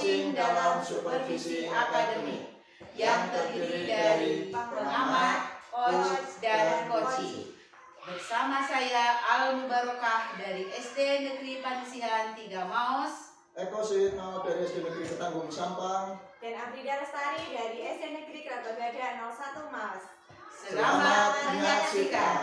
coaching dalam supervisi akademik yang terdiri dari pengamat, coach, dan coaching. Bersama saya Al Mubarokah dari SD Negeri Panisihan 3 Maus, Eko Suyitno dari SD Negeri Ketanggung Sampang, dan Afrida Lestari dari SD Negeri Kerabagada 01 Maus. Selamat menyaksikan.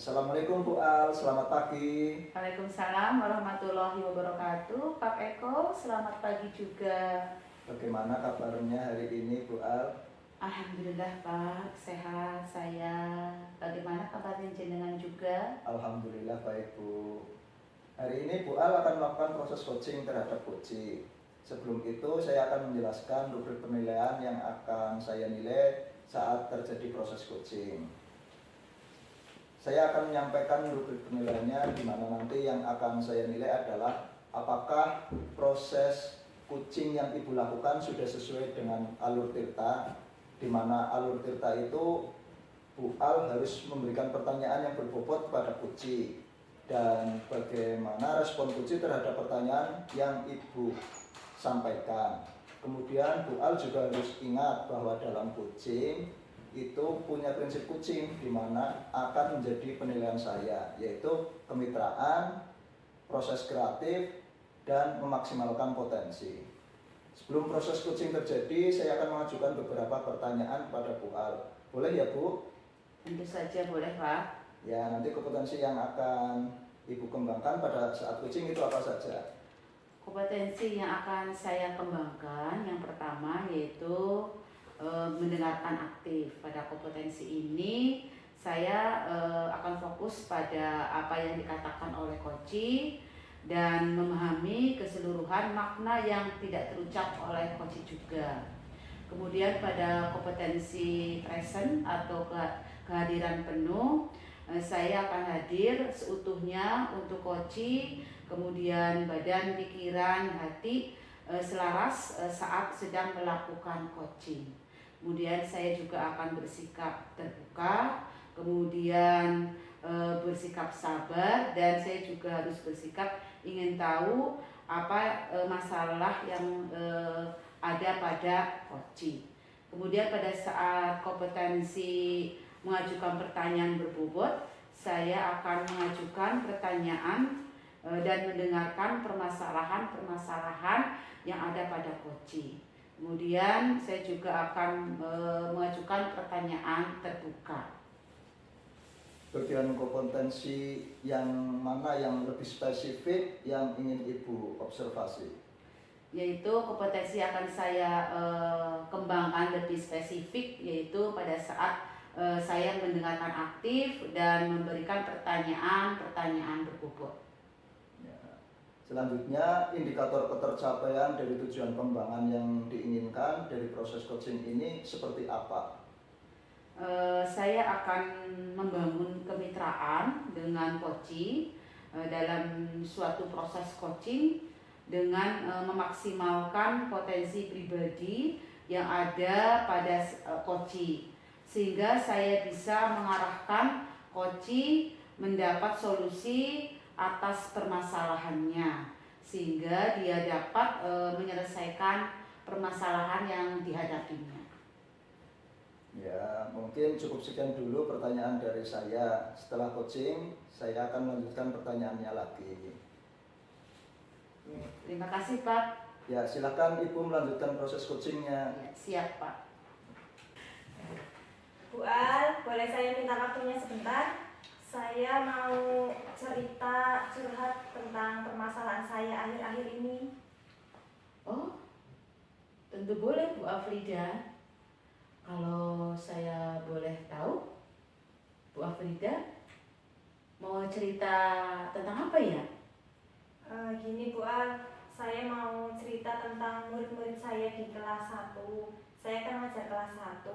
Assalamualaikum Bu Al, selamat pagi. Waalaikumsalam warahmatullahi wabarakatuh. Pak Eko, selamat pagi juga. Bagaimana kabarnya hari ini Bu Al? Alhamdulillah Pak, sehat saya. Bagaimana kabarnya jenengan juga? Alhamdulillah baik Bu. Hari ini Bu Al akan melakukan proses coaching terhadap coaching. Sebelum itu saya akan menjelaskan rubrik penilaian yang akan saya nilai saat terjadi proses coaching. Saya akan menyampaikan rubrik penilaiannya, di mana nanti yang akan saya nilai adalah apakah proses coaching yang Ibu lakukan sudah sesuai dengan alur tirta, di mana alur tirta itu Bu Al harus memberikan pertanyaan yang berbobot kepada coaching, dan bagaimana respon coaching terhadap pertanyaan yang Ibu sampaikan. Kemudian Bu Al juga harus ingat bahwa dalam coaching itu punya prinsip coaching di mana akan menjadi penilaian saya, yaitu kemitraan, proses kreatif, dan memaksimalkan potensi. Sebelum proses coaching terjadi, saya akan mengajukan beberapa pertanyaan kepada Bu Al. Boleh ya Bu? Tentu saja boleh Pak. Ya, nanti kompetensi yang akan Ibu kembangkan pada saat coaching itu apa saja? Kompetensi yang akan saya kembangkan yang pertama yaitu mendengarkan aktif. Pada kompetensi ini saya akan fokus pada apa yang dikatakan oleh coach dan memahami keseluruhan makna yang tidak terucap oleh coach juga. Kemudian pada kompetensi present atau kehadiran penuh, saya akan hadir seutuhnya untuk coach, kemudian badan, pikiran, hati selaras saat sedang melakukan coaching. Kemudian saya juga akan bersikap terbuka, kemudian bersikap sabar, dan saya juga harus bersikap ingin tahu apa masalah yang ada pada coaching. Kemudian pada saat kompetensi mengajukan pertanyaan berbobot, saya akan mengajukan pertanyaan dan mendengarkan permasalahan yang ada pada coaching. Kemudian saya juga akan mengajukan pertanyaan terbuka. Bagian kompetensi yang mana yang lebih spesifik yang ingin Ibu observasi? Yaitu kompetensi akan saya kembangkan lebih spesifik, yaitu pada saat saya mendengarkan aktif dan memberikan pertanyaan berbobot. Selanjutnya, indikator ketercapaian dari tujuan pengembangan yang diinginkan dari proses coaching ini seperti apa? Saya akan membangun kemitraan dengan coaching dalam suatu proses coaching dengan memaksimalkan potensi pribadi yang ada pada coaching, sehingga saya bisa mengarahkan coaching mendapat solusi atas permasalahannya, sehingga dia dapat menyelesaikan permasalahan yang dihadapinya. Ya, mungkin cukup sekian dulu pertanyaan dari saya. Setelah coaching, saya akan melanjutkan pertanyaannya lagi. Terima kasih Pak. Ya, silakan Ibu melanjutkan proses coachingnya. Ya, siap Pak. Bu Al, boleh saya minta waktunya sebentar? Saya mau cerita curhat tentang permasalahan saya akhir-akhir ini. Oh, tentu boleh Bu Afrida. Kalau saya boleh tahu, Bu Afrida mau cerita tentang apa ya? Gini Bu Al, saya mau cerita tentang murid-murid saya di kelas 1. Saya kan ngajar kelas 1.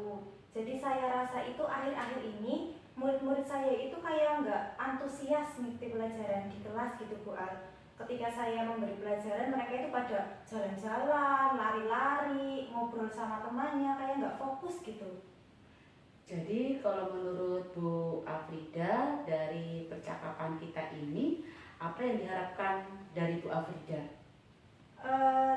Jadi saya rasa itu akhir-akhir ini murid-murid saya itu kayak nggak antusias mengikuti pelajaran di kelas gitu Bu Al. Ketika saya memberi pelajaran, mereka itu pada jalan-jalan, lari-lari, ngobrol sama temannya, kayak nggak fokus gitu. Jadi kalau menurut Bu Afrida dari percakapan kita ini, apa yang diharapkan dari Bu Afrida?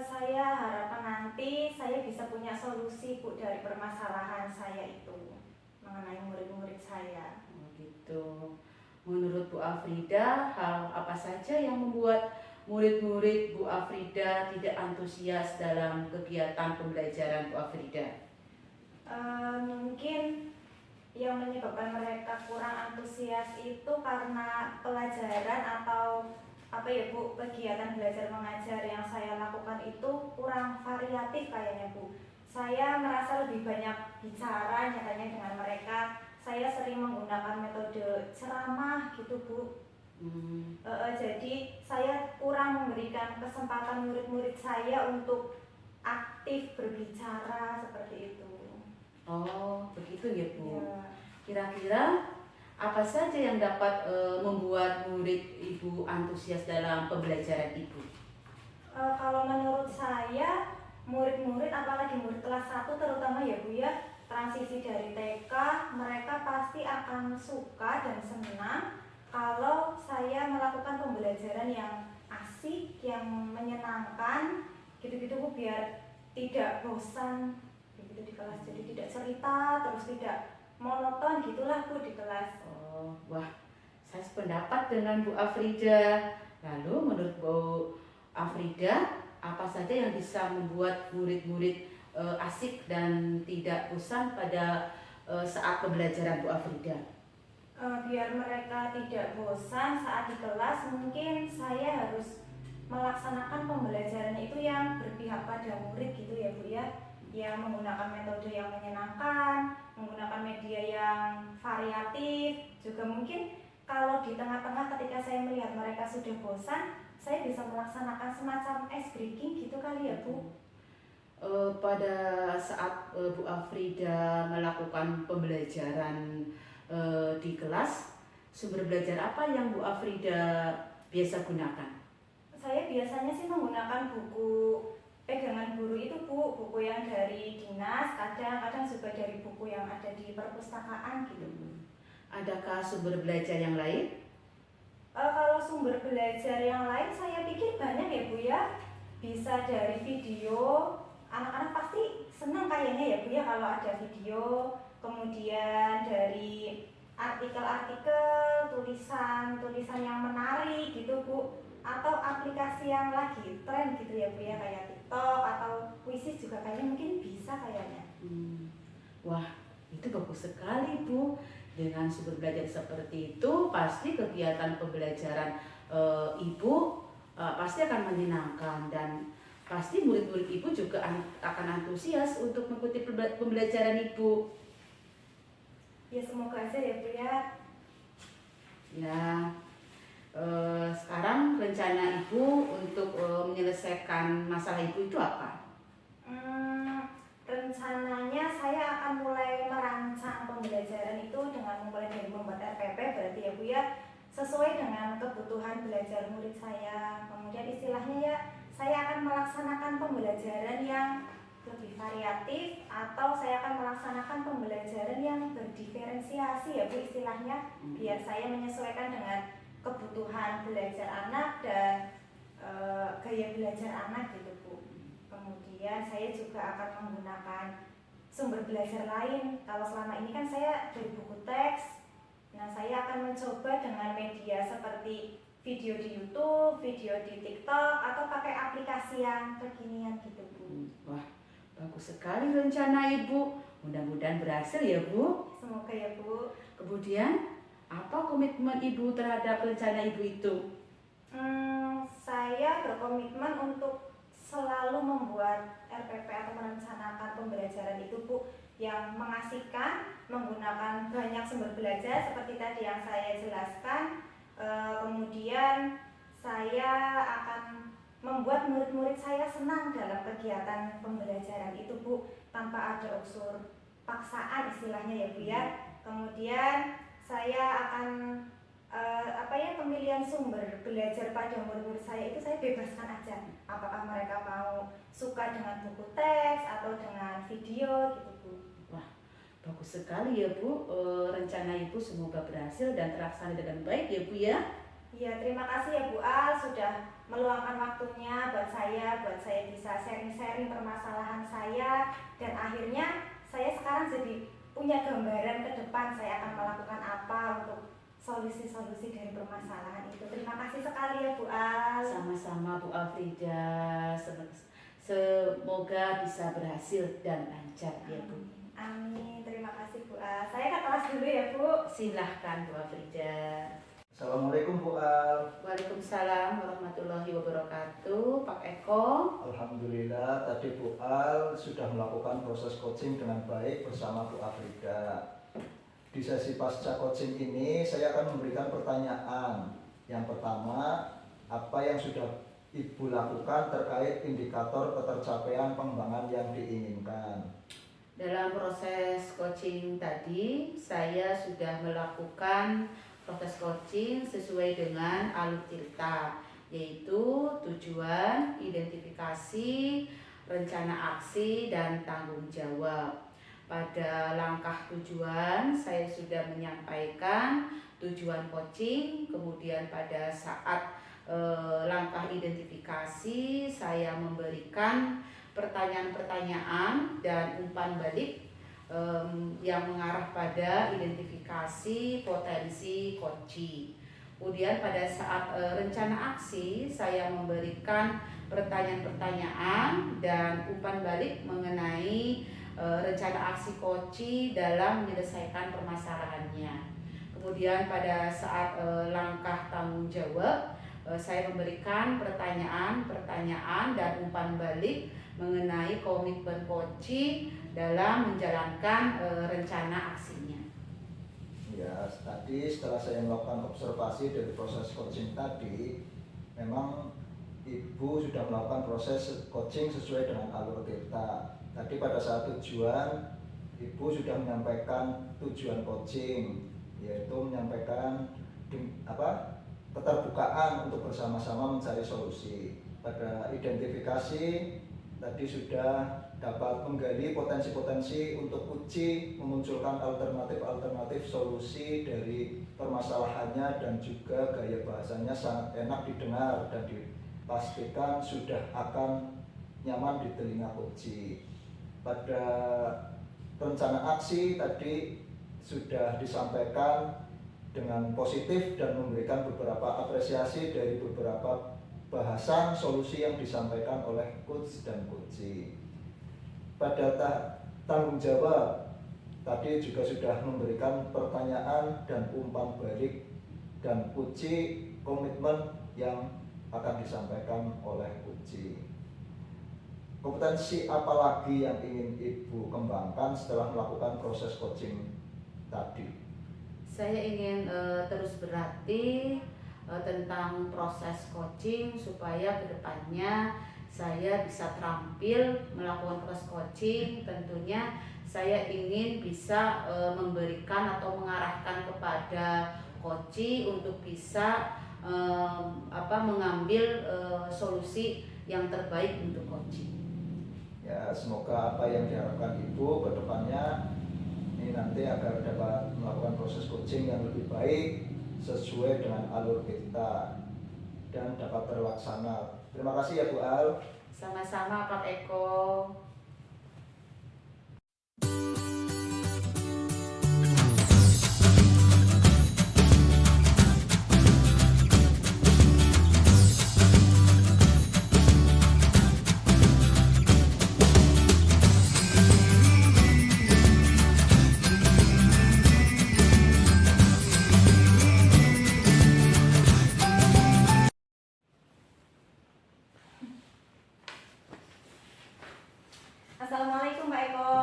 Saya harapan nanti saya bisa punya solusi Bu dari permasalahan saya itu mengenai murid-murid saya. Oh, gitu. Menurut Bu Afrida, hal apa saja yang membuat murid-murid Bu Afrida tidak antusias dalam kegiatan pembelajaran Bu Afrida? Mungkin yang menyebabkan mereka kurang antusias itu karena pelajaran atau apa ya Bu, kegiatan belajar mengajar yang saya lakukan itu kurang variatif kayaknya Bu. Saya merasa lebih banyak bicara nyatanya dengan mereka. Saya sering menggunakan metode ceramah gitu Bu. Jadi saya kurang memberikan kesempatan murid-murid saya untuk aktif berbicara seperti itu. Oh, begitu ya Bu. Ya. Kira-kira apa saja yang dapat membuat murid Ibu antusias dalam pembelajaran Ibu? Kalau menurut saya murid-murid apalagi murid kelas 1 terutama ya Bu ya, transisi dari TK mereka pasti akan suka dan senang kalau saya melakukan pembelajaran yang asik, yang menyenangkan gitu-gitu Bu, biar tidak bosan gitu di kelas, jadi tidak cerita terus tidak monoton gitulah Bu di kelas. Oh, wah, saya sependapat dengan Bu Afrida. Lalu menurut Bu Afrida, apa saja yang bisa membuat murid-murid asik dan tidak bosan pada saat pembelajaran Bu Afrida? Biar mereka tidak bosan saat di kelas, mungkin saya harus melaksanakan pembelajaran itu yang berpihak pada murid gitu ya Bu ya, yang menggunakan metode yang menyenangkan, menggunakan media yang variatif. Juga mungkin kalau di tengah-tengah ketika saya melihat mereka sudah bosan, saya bisa melaksanakan semacam ice breaking gitu kali ya Bu. Pada saat Bu Afrida melakukan pembelajaran di kelas, sumber belajar apa yang Bu Afrida biasa gunakan? Saya biasanya sih menggunakan buku pegangan guru itu Bu, buku yang dari dinas, kadang-kadang juga dari buku yang ada di perpustakaan gitu. Adakah sumber belajar yang lain? Kalau sumber belajar yang lain saya pikir banyak ya Bu ya, bisa dari video, anak-anak pasti senang kayaknya ya Bu ya kalau ada video, kemudian dari artikel-artikel, tulisan-tulisan yang menarik gitu Bu, atau aplikasi yang lagi tren gitu ya Bu ya, kayak TikTok atau puisi juga kayaknya mungkin bisa kayaknya. Wah, itu bagus sekali Bu. Dengan sumber belajar seperti itu, pasti kegiatan pembelajaran Ibu pasti akan menyenangkan dan pasti murid-murid Ibu juga akan antusias untuk mengikuti pembelajaran Ibu. Ya semoga aja ya Bu ya. Ya, sekarang rencana Ibu untuk menyelesaikan masalah Ibu itu apa? Rencananya saya akan mulai merancang pembelajaran itu dengan memulai dari membuat RPP berarti ya Bu ya, sesuai dengan kebutuhan belajar murid saya. Kemudian istilahnya ya, saya akan melaksanakan pembelajaran yang lebih variatif atau saya akan melaksanakan pembelajaran yang berdiferensiasi ya Bu istilahnya, biar saya menyesuaikan dengan kebutuhan belajar anak dan gaya belajar anak gitu Bu. Kemudian saya juga akan menggunakan sumber belajar lain. Kalau selama ini kan saya dari buku teks. Nah, saya akan mencoba dengan media seperti video di YouTube, video di TikTok, atau pakai aplikasi yang kekinian gitu Bu. Wah, bagus sekali rencana Ibu. Mudah-mudahan berhasil ya Bu. Semoga ya Bu. Kemudian, apa komitmen Ibu terhadap rencana Ibu itu? Saya berkomitmen untuk selalu membuat RPP atau merencanakan pembelajaran itu Bu yang mengasihkan, menggunakan banyak sumber belajar seperti tadi yang saya jelaskan. Kemudian saya akan membuat murid-murid saya senang dalam kegiatan pembelajaran itu Bu, tanpa ada unsur paksaan istilahnya ya Bu ya. Kemudian saya akan pemilihan sumber belajar pada murid-murid saya itu saya bebaskan aja. Apakah mereka mau suka dengan buku teks atau dengan video gitu Bu. Wah, bagus sekali ya Bu. Rencana Ibu semoga berhasil dan terlaksana dengan baik ya Bu ya. Iya, terima kasih ya Bu Al sudah meluangkan waktunya buat saya bisa sharing-sharing permasalahan saya, dan akhirnya saya sekarang jadi punya gambaran ke depan saya akan melakukan apa untuk solusi-solusi dari permasalahan itu. Terima kasih sekali ya Bu Al. Sama-sama Bu Afrida. Semoga bisa berhasil dan lancar ya Bu. Amin. Terima kasih Bu Al. Saya ke kelas dulu ya Bu. Silahkan Bu Afrida. Assalamualaikum Bu Al. Waalaikumsalam warahmatullahi wabarakatuh. Pak Eko. Alhamdulillah tadi Bu Al sudah melakukan proses coaching dengan baik bersama Bu Afrida. Di sesi pasca coaching ini saya akan memberikan pertanyaan. Yang pertama, apa yang sudah Ibu lakukan terkait indikator ketercapaian pengembangan yang diinginkan? Dalam proses coaching tadi, saya sudah melakukan proses coaching sesuai dengan alur tirta, yaitu tujuan, identifikasi, rencana aksi, dan tanggung jawab. Pada langkah tujuan, saya sudah menyampaikan tujuan coaching, kemudian pada saat langkah identifikasi, saya memberikan pertanyaan-pertanyaan dan umpan balik yang mengarah pada identifikasi potensi coaching. Kemudian pada saat rencana aksi, saya memberikan pertanyaan-pertanyaan dan umpan balik mengenai rencana aksi coaching dalam menyelesaikan permasalahannya. Kemudian pada saat langkah tanggung jawab, saya memberikan pertanyaan dan umpan balik mengenai komitmen coaching dalam menjalankan rencana aksinya. Ya, tadi setelah saya melakukan observasi dari proses coaching tadi, memang Ibu sudah melakukan proses coaching sesuai dengan alur tirta. Tadi pada saat tujuan, Ibu sudah menyampaikan tujuan coaching, yaitu menyampaikan keterbukaan untuk bersama-sama mencari solusi. Pada identifikasi tadi sudah dapat menggali potensi-potensi untuk uji, memunculkan alternatif-alternatif solusi dari permasalahannya, dan juga gaya bahasanya sangat enak didengar dan dipastikan sudah akan nyaman di telinga uji. Pada rencana aksi tadi sudah disampaikan dengan positif dan memberikan beberapa apresiasi dari beberapa bahasan solusi yang disampaikan oleh coach dan coachee. Pada tanggung jawab tadi juga sudah memberikan pertanyaan dan umpan balik dan uji komitmen yang akan disampaikan oleh coachee. Kompetensi apa lagi yang ingin Ibu kembangkan setelah melakukan proses coaching tadi? Saya ingin terus berlatih tentang proses coaching supaya kedepannya saya bisa terampil melakukan proses coaching. Tentunya saya ingin bisa memberikan atau mengarahkan kepada coaching untuk bisa mengambil solusi yang terbaik untuk coaching. Ya, semoga apa yang diharapkan Ibu ke depannya ini nanti agar dapat melakukan proses coaching yang lebih baik sesuai dengan alur kita dan dapat terlaksana. Terima kasih ya Bu Al. Sama-sama Pak Eko. Assalamualaikum Pak Eko.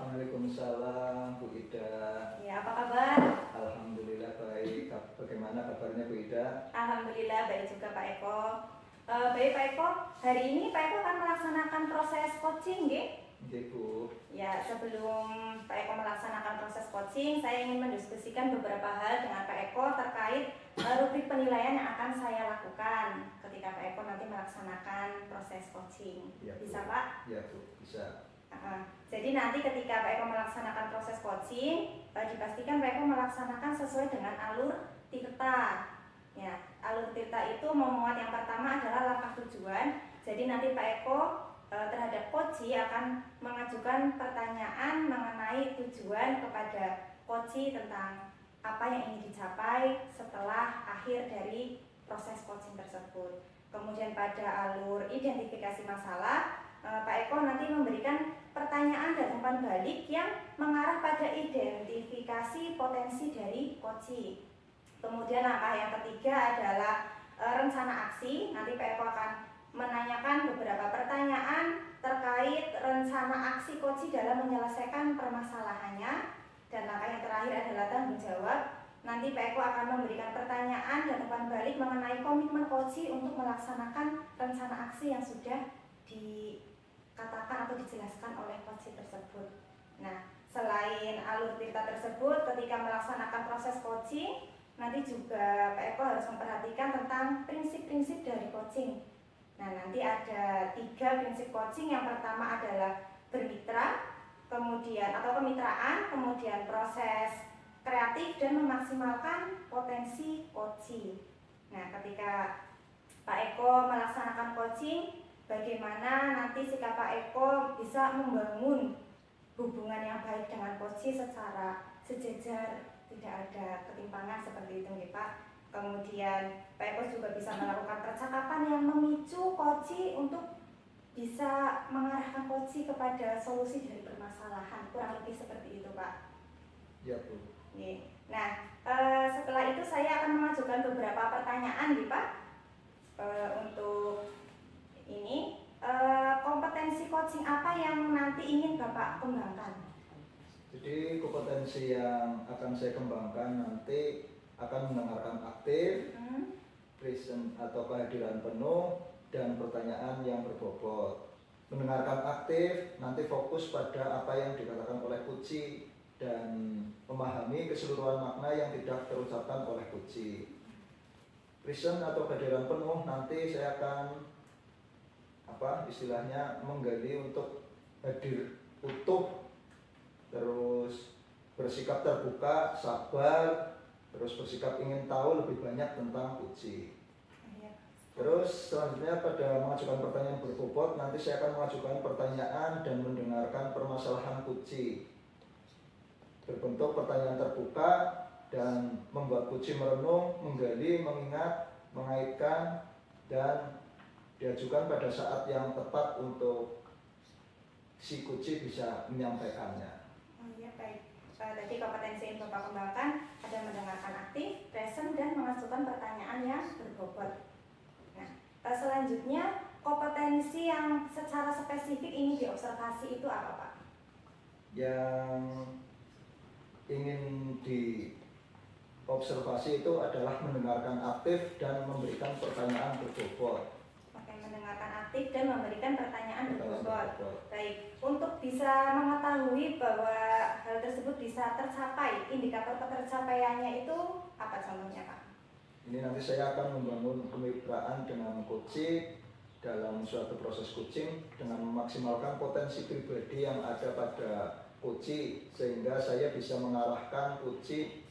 Waalaikumsalam Bu Ida. Ya, apa kabar? Alhamdulillah baik. Bagaimana kabarnya Bu Ida? Alhamdulillah baik juga Pak Eko. Baik Pak Eko, hari ini Pak Eko akan melaksanakan proses coaching, nggih? Oke, Bu. Ya, sebelum Pak Eko melaksanakan proses coaching, saya ingin mendiskusikan beberapa hal dengan Pak Eko terkait rubrik penilaian yang akan saya lakukan ketika Pak Eko nanti melaksanakan proses coaching. Ya, Bu. Bisa, Pak? Ya, Bu, bisa. Jadi nanti ketika Pak Eko melaksanakan proses coaching, dipastikan Pak Eko melaksanakan sesuai dengan alur tirta. Ya, alur tirta itu memuat yang pertama adalah langkah tujuan. Jadi nanti Pak Eko terhadap coachee akan mengajukan pertanyaan mengenai tujuan kepada coachee tentang apa yang ingin dicapai setelah akhir dari proses coaching tersebut. Kemudian pada alur identifikasi masalah, Pak Eko nanti memberikan pertanyaan dan umpan balik yang mengarah pada identifikasi potensi dari coachee. Kemudian langkah yang ketiga adalah rencana aksi. Nanti Pak Eko akan menanyakan beberapa pertanyaan terkait rencana aksi coachee dalam menyelesaikan permasalahannya. Dan langkah yang terakhir adalah tanggung jawab. Nanti Pak Eko akan memberikan pertanyaan dan umpan balik mengenai komitmen coachee untuk melaksanakan rencana aksi yang sudah dikatakan atau dijelaskan oleh coachee tersebut. Nah, selain alur tirta tersebut, ketika melaksanakan proses coaching, nanti juga Pak Eko harus memperhatikan tentang prinsip-prinsip dari coaching. Nah, nanti ada 3 prinsip coaching. Yang pertama adalah bermitra, kemudian atau kemitraan, kemudian proses kreatif dan memaksimalkan potensi coaching. Nah, ketika Pak Eko melaksanakan coaching, bagaimana nanti sikap Pak Eko bisa membangun hubungan yang baik dengan coachee secara sejajar, tidak ada ketimpangan seperti itu, Pak. Kemudian Pak Eko juga bisa melakukan percakapan yang memicu coachee untuk bisa mengarahkan coachee kepada solusi dari permasalahan, kurang lebih seperti itu, Pak. Ya, Bu. Nah, setelah itu saya akan mengajukan beberapa pertanyaan, Pak, untuk ini. Kompetensi coaching apa yang nanti ingin Bapak kembangkan? Jadi kompetensi yang akan saya kembangkan nanti akan mendengarkan aktif, present atau kehadiran penuh, dan pertanyaan yang berbobot. Mendengarkan aktif nanti fokus pada apa yang dikatakan oleh coachee dan memahami keseluruhan makna yang tidak terucapkan oleh coachee. Present atau kehadiran penuh nanti saya akan istilahnya menggali untuk hadir utuh, terus bersikap terbuka, sabar, terus bersikap ingin tahu lebih banyak tentang coachee. Terus selanjutnya pada mengajukan pertanyaan berbobot, nanti saya akan mengajukan pertanyaan dan mendengarkan permasalahan coachee. Berbentuk pertanyaan terbuka dan membuat coachee merenung, menggali, mengingat, mengaitkan, dan diajukan pada saat yang tepat untuk si coachee bisa menyampaikannya. Oh iya, baik. Tadi kompetensi yang Bapak kembangkan ada mendengarkan aktif, present, dan mengajukan pertanyaan yang berbobot. Nah, selanjutnya kompetensi yang secara spesifik ingin diobservasi itu apa, Pak? Yang ingin diobservasi itu adalah mendengarkan aktif dan memberikan pertanyaan berbobot. Oke, mendengarkan aktif dan memberikan pertanyaan berbobot. Baik, untuk bisa mengetahui bahwa hal tersebut bisa tercapai, indikator ketercapaiannya itu apa contohnya, Pak? Ini nanti saya akan membangun kemitraan dengan coachee dalam suatu proses coaching dengan memaksimalkan potensi pribadi yang ada pada coachee sehingga saya bisa mengarahkan coachee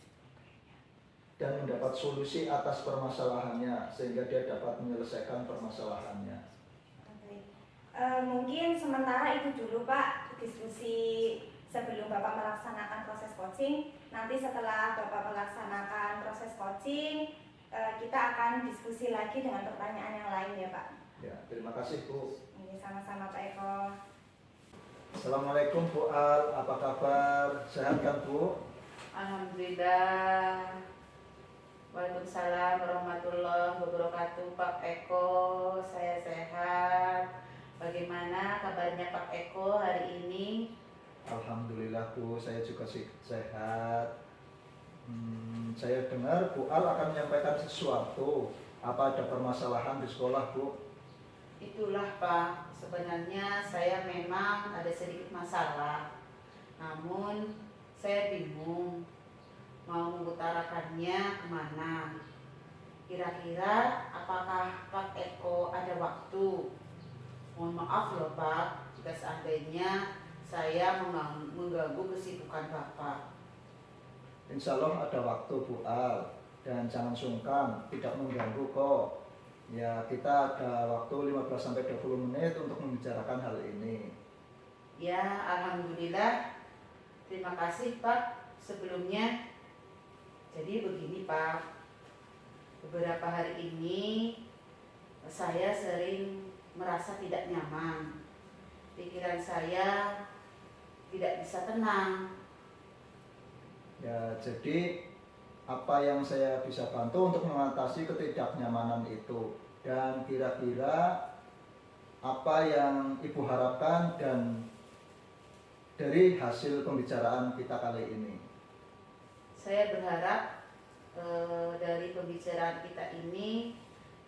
dan mendapat solusi atas permasalahannya sehingga dia dapat menyelesaikan permasalahannya. Mungkin sementara itu dulu, Pak, diskusi sebelum Bapak melaksanakan proses coaching. Nanti setelah Bapak melaksanakan proses coaching, kita akan diskusi lagi dengan pertanyaan yang lain ya, Pak. Ya, terima kasih, Bu. Ini sama-sama, Pak Eko. Assalamualaikum, Bu Al, apa kabar? Sehat kan, Bu? Alhamdulillah. Waalaikumsalam warahmatullahi wabarakatuh. Pak Eko, saya sehat. Bagaimana kabarnya Pak Eko hari ini? Alhamdulillah, Bu, saya juga sehat. Saya dengar Bu Al akan menyampaikan sesuatu. Apa ada permasalahan di sekolah, Bu? Itulah Pak, sebenarnya saya memang ada sedikit masalah. Namun saya bingung mau mengutarakannya kemana. Kira-kira apakah Pak Eko ada waktu? Mohon maaf loh Pak, jika seandainya saya mengganggu kesibukan Bapak. Insya Allah ada waktu Bu Al, dan jangan sungkan, tidak mengganggu kok. Ya, kita ada waktu 15-20 menit untuk membicarakan hal ini. Ya, alhamdulillah. Terima kasih Pak sebelumnya. Jadi begini Pak, beberapa hari ini saya sering merasa tidak nyaman. Pikiran saya tidak bisa tenang. Ya, jadi apa yang saya bisa bantu untuk mengatasi ketidaknyamanan itu, dan kira-kira apa yang Ibu harapkan dan dari hasil pembicaraan kita kali ini. Saya berharap dari pembicaraan kita ini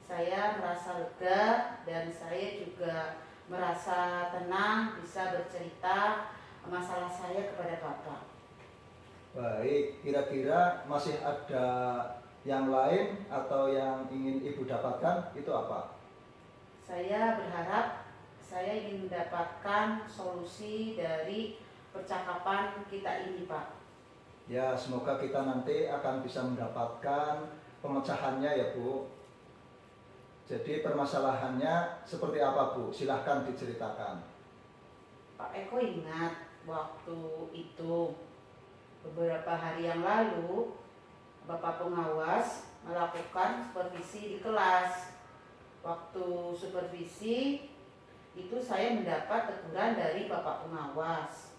saya merasa lega dan saya juga merasa tenang bisa bercerita masalah saya kepada Bapak. Baik, kira-kira masih ada yang lain atau yang ingin Ibu dapatkan, itu apa? Saya berharap saya ingin mendapatkan solusi dari percakapan kita ini Pak. Ya, semoga kita nanti akan bisa mendapatkan pemecahannya ya Bu. Jadi permasalahannya seperti apa Bu? Silahkan diceritakan. Pak Eko ingat waktu itu beberapa hari yang lalu Bapak pengawas melakukan supervisi di kelas. Waktu supervisi itu saya mendapat teguran dari Bapak pengawas.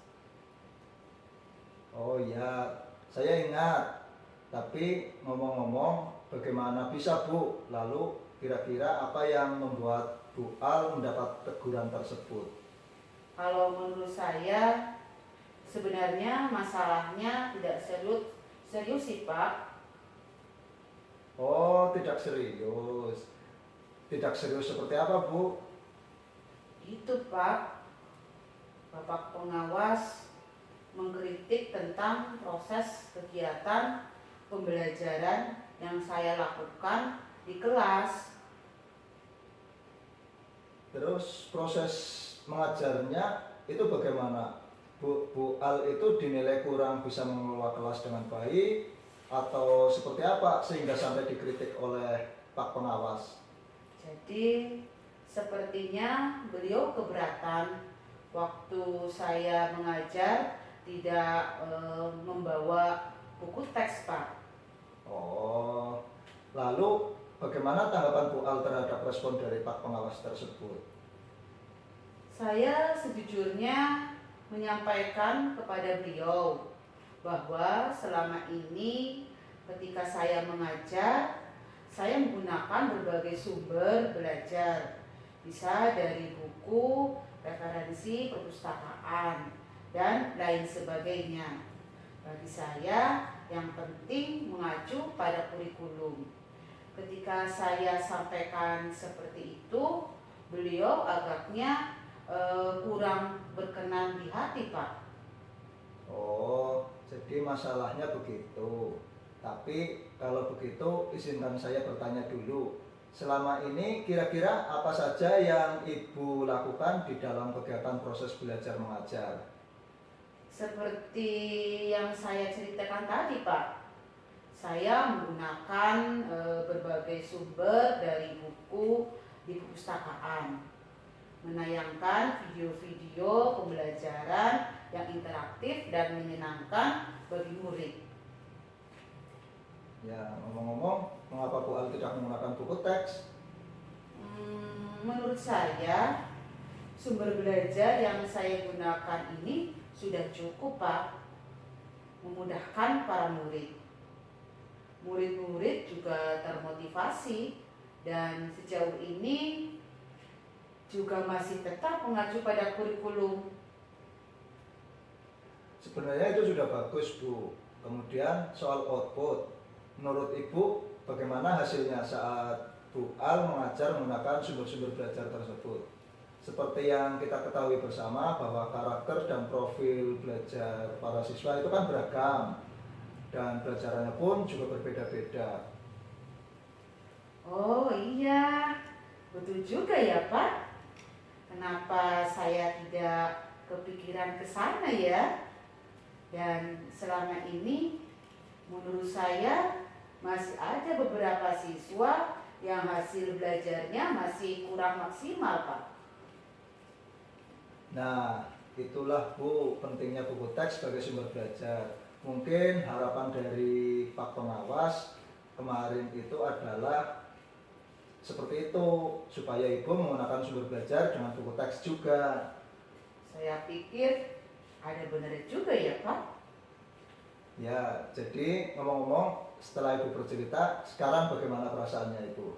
Oh ya, saya ingat. Tapi ngomong-ngomong, bagaimana bisa Bu? Lalu kira-kira apa yang membuat Bu Al mendapat teguran tersebut? Kalau menurut saya sebenarnya masalahnya tidak serius sih Pak. Oh, tidak serius. Tidak serius seperti apa Bu? Itu Pak, Bapak pengawas mengkritik tentang proses kegiatan pembelajaran yang saya lakukan di kelas. Terus proses mengajarnya itu bagaimana? Bu Al itu dinilai kurang bisa mengelola kelas dengan baik atau seperti apa sehingga sampai dikritik oleh Pak Pengawas? Jadi sepertinya beliau keberatan waktu saya mengajar tidak membawa buku teks Pak. Oh, lalu bagaimana tanggapan Bu Al terhadap respon dari Pak Pengawas tersebut? Saya sejujurnya menyampaikan kepada beliau bahwa selama ini ketika saya mengajar, saya menggunakan berbagai sumber belajar, bisa dari buku, referensi, perpustakaan, dan lain sebagainya. Bagi saya, yang penting mengacu pada kurikulum. Ketika saya sampaikan seperti itu, beliau agaknya kurang berkenan di hati, Pak. Oh, jadi masalahnya begitu. Tapi kalau begitu izinkan saya bertanya dulu. Selama ini kira-kira apa saja yang Ibu lakukan di dalam kegiatan proses belajar mengajar? Seperti yang saya ceritakan tadi, Pak. Saya menggunakan berbagai sumber dari buku di perpustakaan, menayangkan video-video pembelajaran yang interaktif dan menyenangkan bagi murid. Ya, ngomong-ngomong, mengapa Bu Al tidak menggunakan buku teks? Menurut saya, sumber belajar yang saya gunakan ini sudah cukup, Pak, memudahkan para murid. Murid-murid juga termotivasi dan sejauh ini juga masih tetap mengacu pada kurikulum. Sebenarnya itu sudah bagus, Bu. Kemudian soal output, menurut Ibu bagaimana hasilnya saat Bu Al mengajar menggunakan sumber-sumber belajar tersebut. Seperti yang kita ketahui bersama bahwa karakter dan profil belajar para siswa itu kan beragam dan pelajarannya pun juga berbeda-beda. Oh iya, betul juga ya Pak. Kenapa saya tidak kepikiran ke sana ya? Dan selama ini menurut saya masih ada beberapa siswa yang hasil belajarnya masih kurang maksimal Pak. Nah, itulah Bu, pentingnya buku teks sebagai sumber belajar. Mungkin harapan dari Pak Pengawas kemarin itu adalah seperti itu, supaya Ibu menggunakan sumber belajar dengan buku teks juga. Saya pikir ada benar juga ya Pak. Ya, jadi ngomong-ngomong, setelah Ibu bercerita, sekarang bagaimana perasaannya Ibu?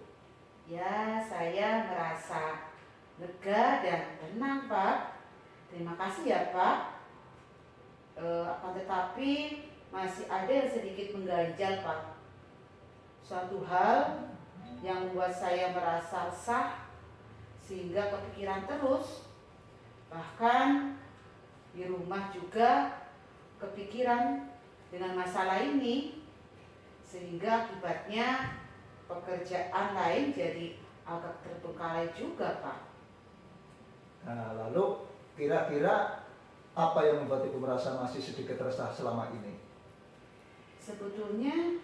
Ya, saya merasa lega dan tenang Pak. Terima kasih ya Pak. Akan tetapi masih ada yang sedikit mengganjal Pak. Suatu hal yang membuat saya merasa resah sehingga kepikiran terus. Bahkan di rumah juga kepikiran dengan masalah ini, sehingga akibatnya pekerjaan lain jadi agak terbengkalai juga Pak. Nah, lalu kira-kira apa yang membuat Ibu merasa masih sedikit resah selama ini? Sebetulnya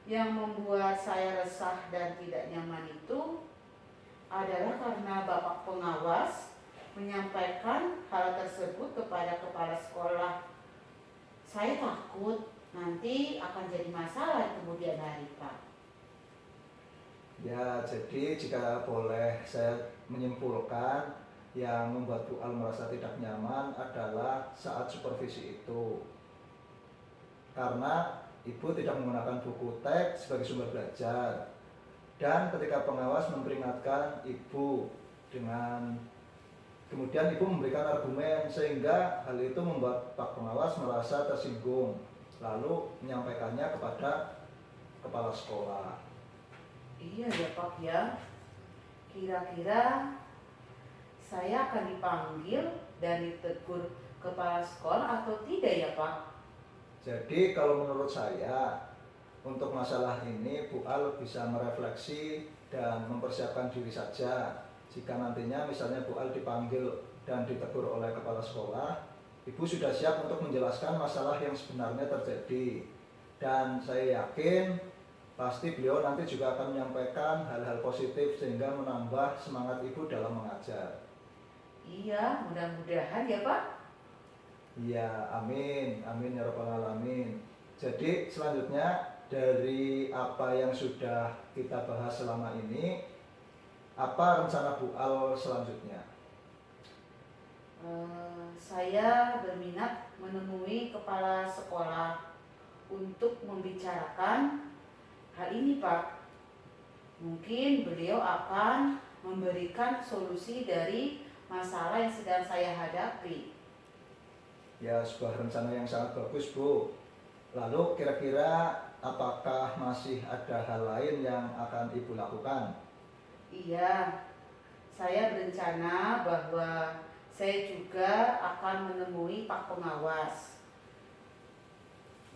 yang membuat saya resah dan tidak nyaman itu adalah karena Bapak Pengawas menyampaikan hal tersebut kepada kepala sekolah. Saya takut nanti akan jadi masalah kemudian hari Pak. Ya, jadi jika boleh saya menyimpulkan, yang membuat Bu Al merasa tidak nyaman adalah saat supervisi itu. Karena Ibu tidak menggunakan buku teks sebagai sumber belajar. Dan ketika pengawas memperingatkan Ibu kemudian Ibu memberikan argumen, sehingga hal itu membuat Pak Pengawas merasa tersinggung, lalu menyampaikannya kepada kepala sekolah. Iya ya Pak ya. Kira-kira saya akan dipanggil dan ditegur kepala sekolah atau tidak ya Pak? Jadi kalau menurut saya, untuk masalah ini Bu Al bisa merefleksi dan mempersiapkan diri saja. Jika nantinya misalnya Bu Al dipanggil dan ditegur oleh kepala sekolah, Ibu sudah siap untuk menjelaskan masalah yang sebenarnya terjadi. Dan saya yakin pasti beliau nanti juga akan menyampaikan hal-hal positif sehingga menambah semangat Ibu dalam mengajar. Iya, mudah-mudahan ya Pak. Iya, amin, amin ya rabbal alamin. Jadi selanjutnya dari apa yang sudah kita bahas selama ini, apa rencana Bu Al selanjutnya? Saya berminat menemui kepala sekolah untuk membicarakan hal ini Pak. Mungkin beliau akan memberikan solusi dari masalah yang sedang saya hadapi. Ya, sebuah rencana yang sangat bagus Bu. Lalu kira-kira apakah masih ada hal lain yang akan Ibu lakukan? Iya, saya berencana bahwa saya juga akan menemui Pak Pengawas.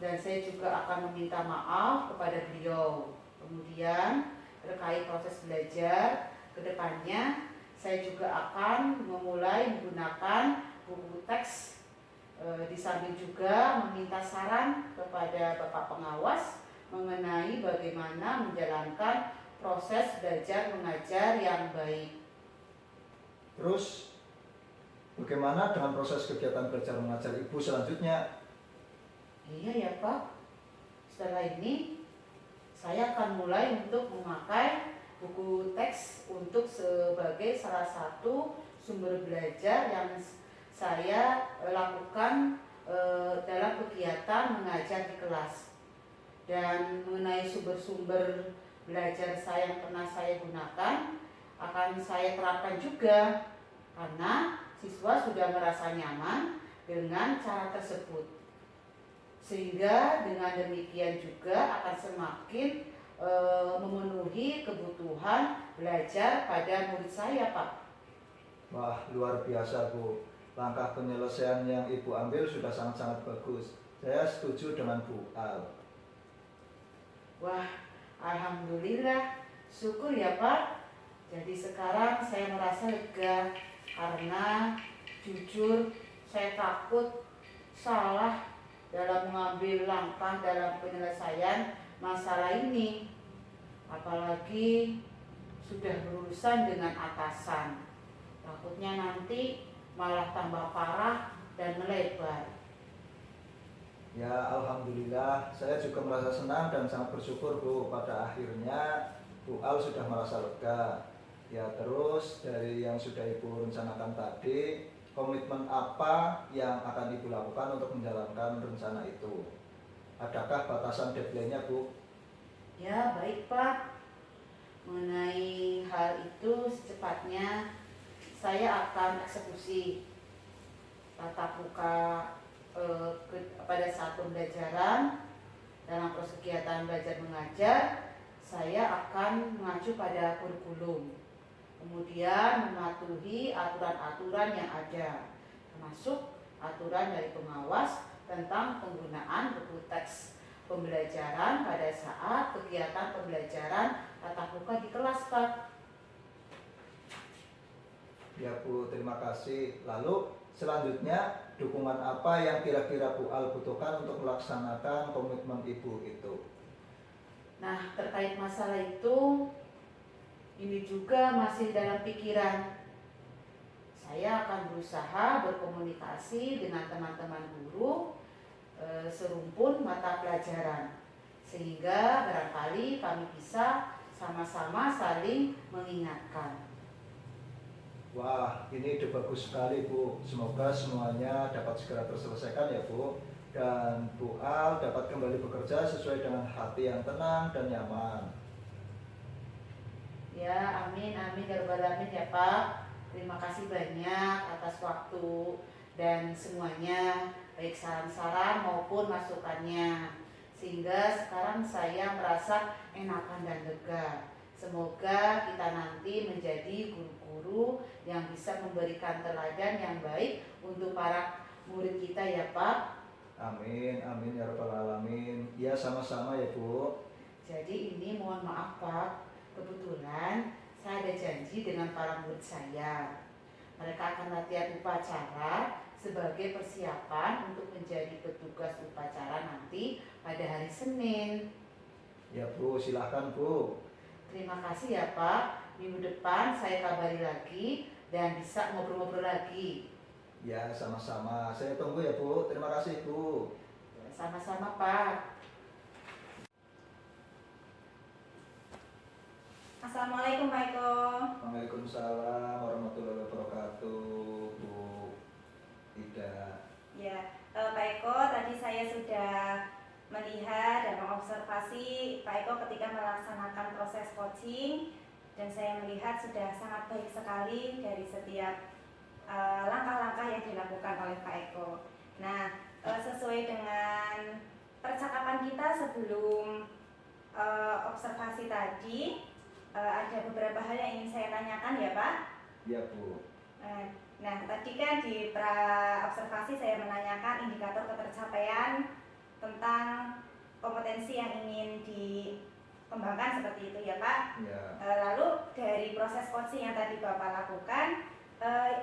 Dan saya juga akan meminta maaf kepada beliau. Kemudian terkait proses belajar ke depannya, saya juga akan memulai menggunakan buku teks. Di samping juga meminta saran kepada Bapak Pengawas mengenai bagaimana menjalankan proses belajar mengajar yang baik. Terus bagaimana dengan proses kegiatan belajar mengajar Ibu selanjutnya? Iya ya Pak, setelah ini saya akan mulai untuk memakai buku teks untuk sebagai salah satu sumber belajar yang saya lakukan dalam kegiatan mengajar di kelas. Dan mengenai sumber-sumber belajar saya yang pernah saya gunakan akan saya terapkan juga, karena siswa sudah merasa nyaman dengan cara tersebut. Sehingga dengan demikian juga akan semakin memenuhi kebutuhan belajar pada murid saya, Pak. Wah, luar biasa Bu. Langkah penyelesaian yang Ibu ambil sudah sangat-sangat bagus. Saya setuju dengan Bu Al. Wah, alhamdulillah, syukur ya Pak. Jadi sekarang saya merasa lega karena jujur saya takut salah dalam mengambil langkah dalam penyelesaian masalah ini. Apalagi sudah berurusan dengan atasan. Takutnya nanti malah tambah parah dan melebar. Ya, alhamdulillah, saya juga merasa senang dan sangat bersyukur Bu. Pada akhirnya Bu Al sudah merasa lega. Ya, terus dari yang sudah Ibu rencanakan tadi, komitmen apa yang akan Ibu lakukan untuk menjalankan rencana itu? Adakah batasan deadline-nya Bu? Ya, baik Pak. Mengenai hal itu secepatnya saya akan eksekusi tatap muka pada saat pembelajaran. Dalam proses kegiatan belajar mengajar, saya akan mengacu pada kurikulum, kemudian mematuhi aturan-aturan yang ada, termasuk aturan dari pengawas tentang penggunaan buku teks pembelajaran pada saat kegiatan pembelajaran tatap muka di kelas, Pak. Ya Bu, terima kasih. Lalu selanjutnya dukungan apa yang kira-kira Bu Al butuhkan untuk melaksanakan komitmen Ibu itu? Nah, terkait masalah itu, ini juga masih dalam pikiran. Saya akan berusaha berkomunikasi dengan teman-teman guru serumpun mata pelajaran, sehingga barangkali kami bisa sama-sama saling mengingatkan. Wah, ini ide bagus sekali Bu. Semoga semuanya dapat segera terselesaikan ya Bu. Dan Bu Al dapat kembali bekerja sesuai dengan hati yang tenang dan nyaman. Ya, amin, amin, ya rabbal alamin ya Pak. Terima kasih banyak atas waktu dan semuanya, baik saran-saran maupun masukannya. Sehingga sekarang saya merasa enakan dan lega. Semoga kita nanti menjadi guru-guru yang bisa memberikan teladan yang baik untuk para murid kita ya Pak. Amin, amin ya rabbal alamin. Ya, sama-sama ya Bu. Jadi ini mohon maaf Pak, kebetulan saya ada janji dengan para murid saya. Mereka akan latihan upacara sebagai persiapan untuk menjadi petugas upacara nanti pada hari Senin. Ya Bu, silahkan Bu. Terima kasih ya Pak. Minggu depan saya kabari lagi dan bisa ngobrol-ngobrol lagi. Ya, sama-sama. Saya tunggu ya Bu. Terima kasih Bu. Sama-sama Pak. Assalamualaikum Pak Eko. Waalaikumsalam warahmatullahi wabarakatuh Bu Ida. Ya, Pak Eko, tadi saya sudah melihat dan mengobservasi Pak Eko ketika melaksanakan proses coaching, dan saya melihat sudah sangat baik sekali dari setiap langkah-langkah yang dilakukan oleh Pak Eko. Nah, sesuai dengan percakapan kita sebelum observasi tadi, ada beberapa hal yang ingin saya tanyakan ya Pak. Ya Bu. Nah, tadi kan di observasi saya menanyakan indikator ketercapaian tentang kompetensi yang ingin dikembangkan seperti itu ya Pak. Ya. Lalu dari proses coaching yang tadi Bapak lakukan,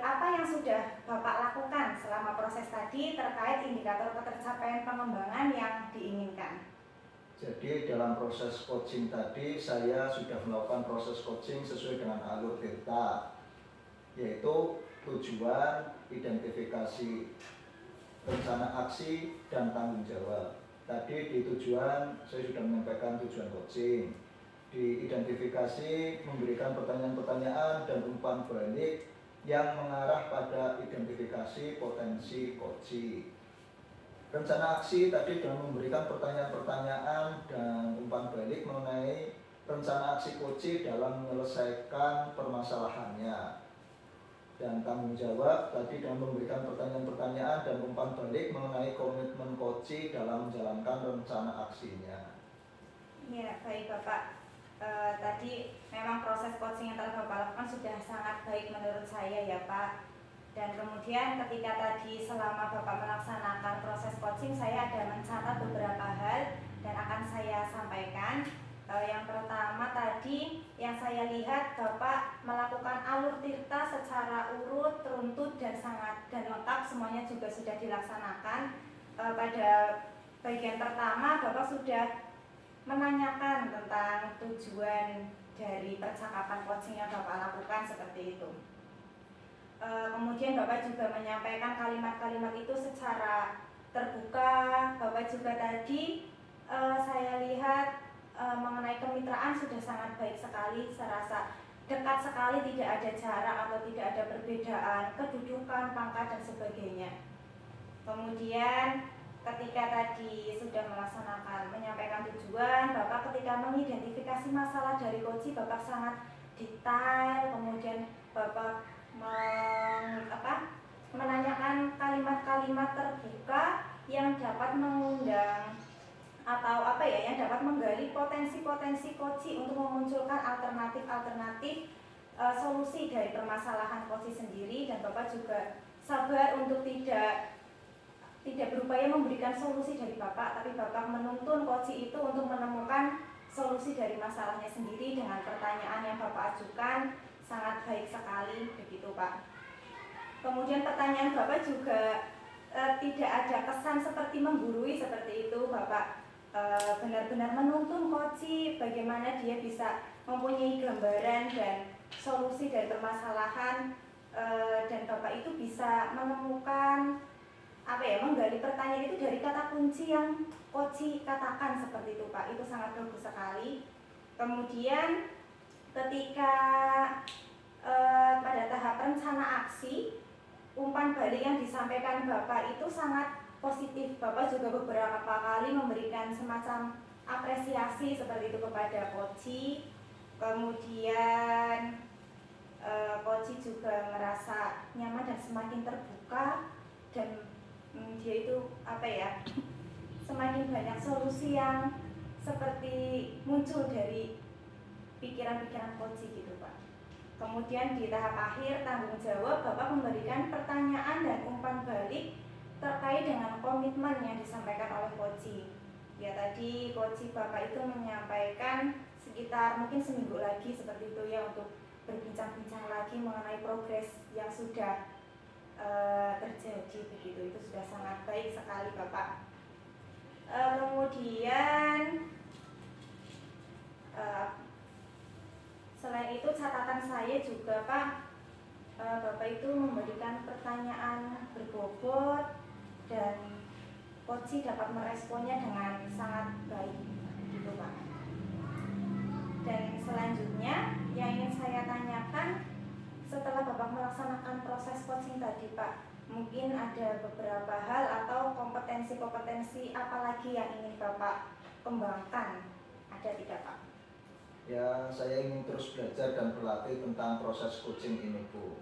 apa yang sudah Bapak lakukan selama proses tadi terkait indikator ketercapaian pengembangan yang diinginkan? Jadi dalam proses coaching tadi saya sudah melakukan proses coaching sesuai dengan alur Tirta, yaitu tujuan, identifikasi, rencana aksi, dan tanggung jawab. Tadi di tujuan saya sudah menyampaikan tujuan coaching. Di identifikasi memberikan pertanyaan-pertanyaan dan umpan balik yang mengarah pada identifikasi potensi coaching. Rencana aksi tadi dengan memberikan pertanyaan-pertanyaan dan umpan balik mengenai rencana aksi coaching dalam menyelesaikan permasalahannya. Dan tanggung jawab tadi dengan memberikan pertanyaan-pertanyaan dan umpan balik mengenai komitmen coaching dalam menjalankan rencana aksinya. Ya, baik Bapak. Tadi memang proses coaching yang telah Bapak lakukan sudah sangat baik menurut saya ya Pak. Dan kemudian ketika tadi selama Bapak melaksanakan proses coaching, saya ada mencatat beberapa hal dan akan saya sampaikan. Yang pertama tadi yang saya lihat Bapak melakukan alur tirta secara urut, teruntut dan lengkap, semuanya juga sudah dilaksanakan. Pada bagian pertama Bapak sudah menanyakan tentang tujuan dari percakapan coaching yang Bapak lakukan seperti itu. Kemudian Bapak juga menyampaikan kalimat-kalimat itu secara terbuka. Bapak juga tadi saya lihat mengenai kemitraan sudah sangat baik sekali, serasa dekat sekali, tidak ada jarak atau tidak ada perbedaan kedudukan, pangkat dan sebagainya. Kemudian ketika tadi sudah menyampaikan tujuan, Bapak ketika mengidentifikasi masalah dari coaching, Bapak sangat detail. Kemudian Bapak menanyakan kalimat-kalimat terbuka yang dapat mengundang atau yang dapat menggali potensi-potensi coaching untuk memunculkan alternatif-alternatif solusi dari permasalahan coaching sendiri. Dan Bapak juga sabar untuk tidak berupaya memberikan solusi dari Bapak, tapi Bapak menuntun coaching itu untuk menemukan solusi dari masalahnya sendiri dengan pertanyaan yang Bapak ajukan. Sangat baik sekali begitu Pak. Kemudian pertanyaan Bapak juga tidak ada kesan seperti menggurui seperti itu. Bapak benar-benar menuntun coaching bagaimana dia bisa mempunyai gambaran dan solusi dari permasalahan, dan Bapak itu bisa menemukan menggali pertanyaan itu dari kata kunci yang coaching katakan seperti itu Pak. Itu sangat bagus sekali. Kemudian ketika pada tahap rencana aksi, umpan balik yang disampaikan Bapak itu sangat positif. Bapak juga beberapa kali memberikan semacam apresiasi seperti itu kepada coaching. Kemudian coaching juga merasa nyaman dan semakin terbuka, dan dia itu semakin banyak solusi yang seperti muncul dari pikiran-pikiran coaching gitu Pak. Kemudian di tahap akhir tanggung jawab, Bapak memberikan pertanyaan dan umpan balik terkait dengan komitmen yang disampaikan oleh coaching. Ya tadi coaching Bapak itu menyampaikan sekitar mungkin seminggu lagi seperti itu ya, untuk berbincang-bincang lagi mengenai progres yang sudah terjadi begitu. Itu sudah sangat baik sekali Bapak. Kemudian selain itu catatan saya juga Pak, Bapak itu memberikan pertanyaan berbobot dan coaching dapat meresponnya dengan sangat baik gitu Pak. Dan selanjutnya yang ingin saya tanyakan, setelah Bapak melaksanakan proses coaching tadi Pak, mungkin ada beberapa hal atau kompetensi-kompetensi apa lagi yang ingin Bapak kembangkan, ada tidak Pak? Ya, saya ingin terus belajar dan berlatih tentang proses coaching ini Bu,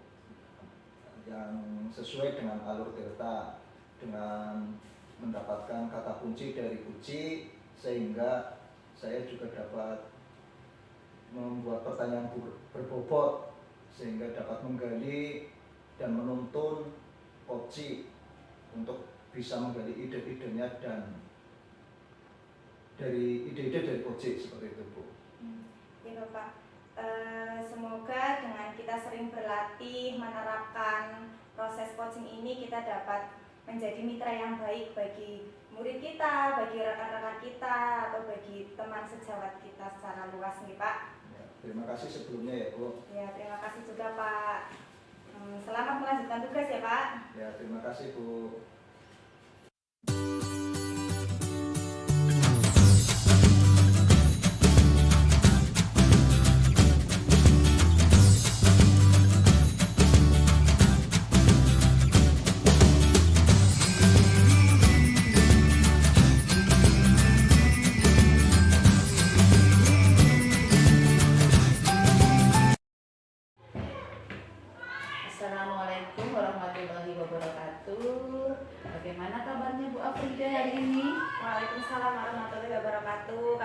yang sesuai dengan alur tirta, dengan mendapatkan kata kunci dari coaching, sehingga saya juga dapat membuat pertanyaan berbobot sehingga dapat menggali dan menuntun coaching untuk bisa menggali ide-idenya dan dari ide-ide dari coaching seperti itu Bu. Ya Bapak, semoga dengan kita sering berlatih menerapkan proses coaching ini, kita dapat menjadi mitra yang baik bagi murid kita, bagi rekan-rekan kita, atau bagi teman sejawat kita secara luas nih Pak. Ya, terima kasih sebelumnya ya Bu. Ya, terima kasih juga Pak. Selamat melanjutkan tugas ya Pak. Ya, terima kasih Bu. Assalamualaikum warahmatullahi wabarakatuh.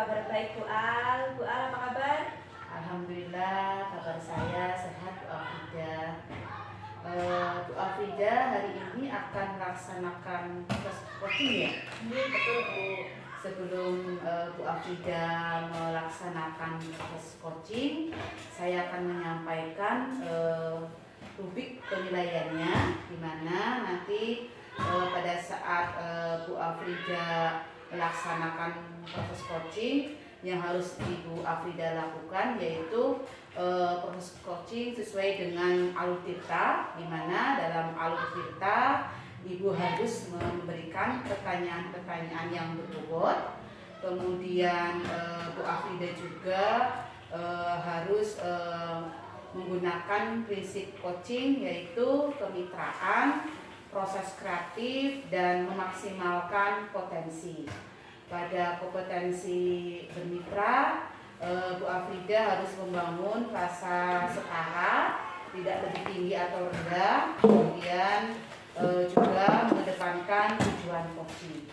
kabar baik Bu Al. Bu Al apa kabar? Alhamdulillah kabar saya sehat Bu Afrida. Bu Afrida hari ini akan melaksanakan proses coaching ya? Betul Bu. Sebelum Bu Afrida melaksanakan proses coaching, saya akan menyampaikan rubrik penilaiannya, di mana nanti pada saat Bu Afrida melaksanakan proses coaching yang harus Ibu Afrida lakukan yaitu proses coaching sesuai dengan Alur Tirta, di mana dalam Alur Tirta Ibu harus memberikan pertanyaan-pertanyaan yang berbobot. Kemudian Bu Afrida juga harus menggunakan prinsip coaching yaitu kemitraan, proses kreatif, dan memaksimalkan potensi. Pada kompetensi bermitra, Bu Afrida harus membangun rasa setara, tidak lebih tinggi atau rendah, kemudian juga mengedepankan tujuan coaching.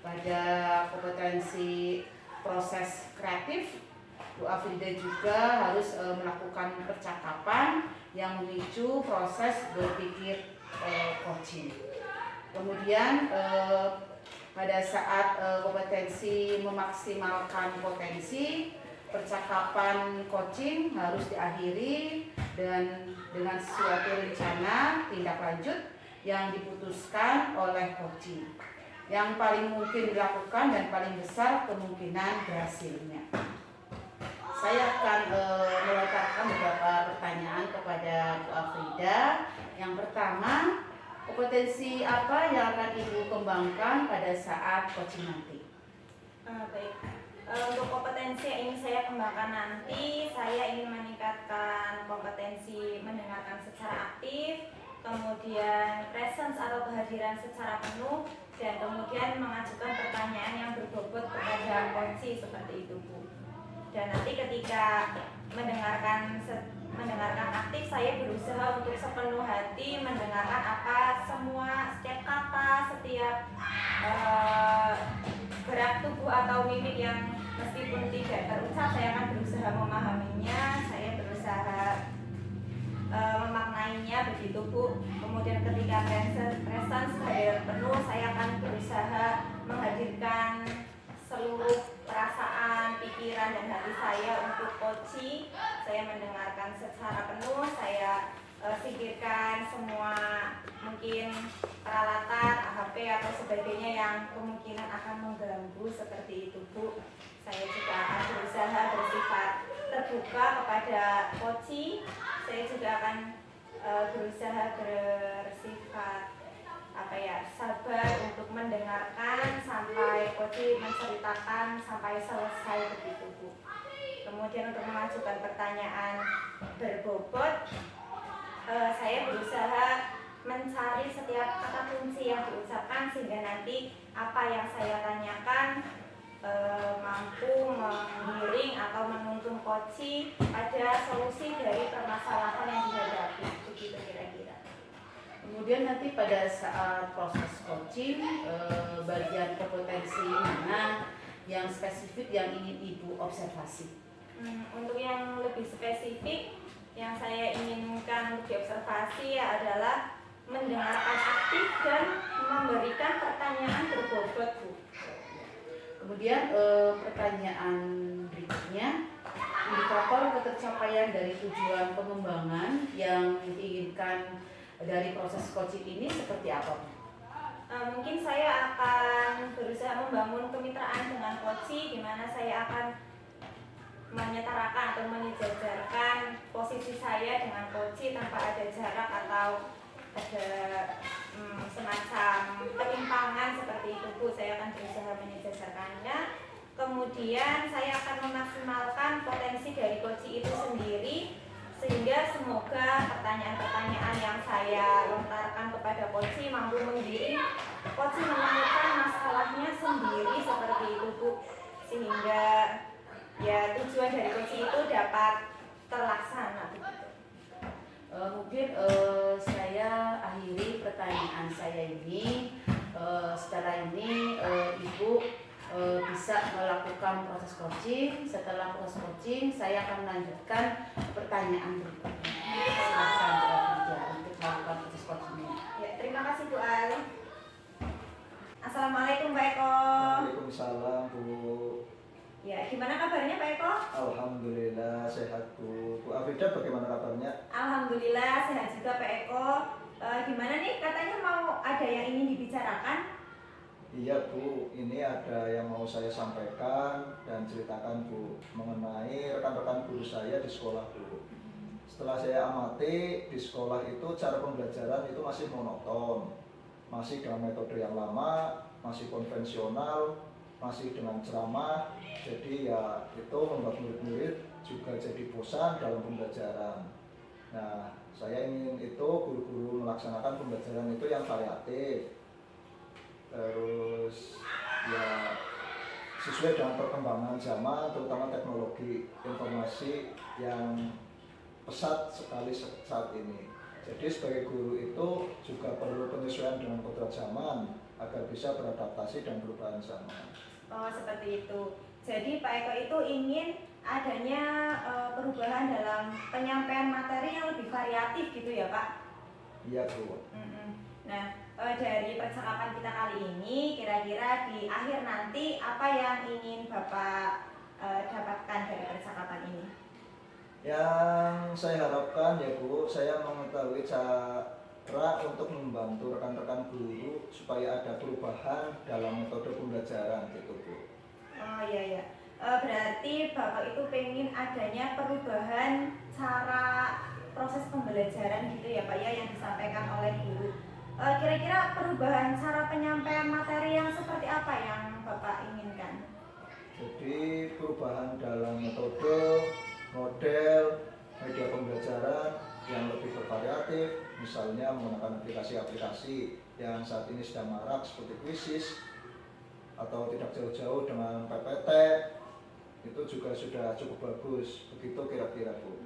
Pada kompetensi proses kreatif, Bu Afrida juga harus melakukan percakapan yang memicu proses berpikir coaching. Kemudian pada saat kompetensi memaksimalkan potensi, percakapan coaching harus diakhiri dengan suatu rencana tindak lanjut yang diputuskan oleh coaching, yang paling mungkin dilakukan dan paling besar kemungkinan berhasilnya. Saya akan melontarkan beberapa pertanyaan kepada Bu Afrida. Yang pertama, kompetensi apa yang akan Ibu kembangkan pada saat coaching nanti? Baik, untuk kompetensi yang ingin saya kembangkan nanti, saya ingin meningkatkan kompetensi mendengarkan secara aktif, kemudian presence atau kehadiran secara penuh, dan kemudian mengajukan pertanyaan yang berbobot kepada coaching seperti itu Bu. Dan nanti ketika mendengarkan aktif, saya berusaha untuk sepenuh hati mendengarkan setiap kata, setiap gerak tubuh atau mimik yang meskipun tidak terucap, saya akan berusaha memahaminya, saya berusaha memaknainya begitu Bu. Kemudian ketika presence kehadiran penuh, saya akan berusaha menghadirkan seluruh perasaan, pikiran, dan hati saya untuk coaching. Saya mendengarkan secara penuh, saya singkirkan semua mungkin peralatan, HP atau sebagainya yang kemungkinan akan mengganggu seperti itu Bu. Saya juga akan berusaha bersifat terbuka kepada coaching. Saya juga akan berusaha bersifat sabar untuk mendengarkan sampai coaching menceritakan sampai selesai begitu Bu. Kemudian untuk mengajukan pertanyaan berbobot, saya berusaha mencari setiap kata kunci yang diucapkan sehingga nanti apa yang saya tanyakan mampu menggiring atau menuntun coaching pada solusi dari permasalahan yang dihadapi, begitu kira-kira. Kemudian nanti pada saat proses coaching, bagian kompetensi mana yang spesifik yang ingin Ibu observasi? Untuk yang lebih spesifik yang saya inginkan untuk diobservasi adalah mendengarkan aktif dan memberikan pertanyaan berbobot Bu. Kemudian pertanyaan berikutnya, indikator ketercapaian dari tujuan pengembangan yang diinginkan dari proses coaching ini seperti apa Bu? Mungkin saya akan berusaha membangun kemitraan dengan coaching, di mana saya akan menyetarakan atau menyejajarkan posisi saya dengan coaching tanpa ada jarak atau ada semacam penyimpangan seperti itu Bu. Saya akan berusaha menyejajarkannya. Kemudian saya akan memaksimalkan potensi dari coaching itu sendiri, sehingga semoga pertanyaan-pertanyaan yang saya lontarkan kepada coaching mampu menggiring coaching menemukan masalahnya sendiri seperti itu Bu, sehingga ya tujuan dari coaching itu dapat terlaksana begitu. Mungkin saya akhiri pertanyaan saya ini. Setelah ini Ibu bisa melakukan proses coaching. Setelah proses coaching, saya akan melanjutkan pertanyaan berikutnya. Silakan bekerja untuk melakukan proses coaching. Ya, terima kasih Bu Al. Assalamualaikum Pak Eko. Waalaikumsalam Bu. Ya, gimana kabarnya Pak Eko? Alhamdulillah sehat Bu. Bu Afida bagaimana kabarnya? Alhamdulillah sehat juga Pak Eko. Gimana nih, katanya mau ada yang ingin dibicarakan? Iya Bu, ini ada yang mau saya sampaikan dan ceritakan Bu mengenai rekan-rekan guru saya di sekolah Bu. Setelah saya amati di sekolah itu cara pembelajaran itu masih monoton, masih dengan metode yang lama, masih konvensional, masih dengan ceramah. Jadi ya itu membuat murid-murid juga jadi bosan dalam pembelajaran. Nah, saya ingin itu guru-guru melaksanakan pembelajaran itu yang variatif. Terus ya sesuai dengan perkembangan zaman, terutama teknologi informasi yang pesat sekali saat ini. Jadi sebagai guru itu juga perlu penyesuaian dengan kodrat zaman agar bisa beradaptasi dan perubahan zaman. Oh, seperti itu. Jadi Pak Eko itu ingin adanya perubahan dalam penyampaian materi yang lebih variatif gitu ya Pak? Iya Bu. Nah, dari percakapan kita kali ini, kira-kira di akhir nanti apa yang ingin Bapak dapatkan dari percakapan ini? Yang saya harapkan ya Bu, saya mengetahui cara untuk membantu rekan-rekan guru supaya ada perubahan dalam metode pembelajaran gitu Bu. Oh iya. Berarti Bapak itu pengen adanya perubahan cara proses pembelajaran gitu ya Pak ya, yang disampaikan oleh guru. Kira-kira perubahan cara penyampaian materi yang seperti apa yang Bapak inginkan? Jadi perubahan dalam metode, model, media pembelajaran yang lebih bervariatif, misalnya menggunakan aplikasi-aplikasi yang saat ini sedang marak seperti Quizizz, atau tidak jauh-jauh dengan PPT, itu juga sudah cukup bagus. Begitu kira-kira Bu.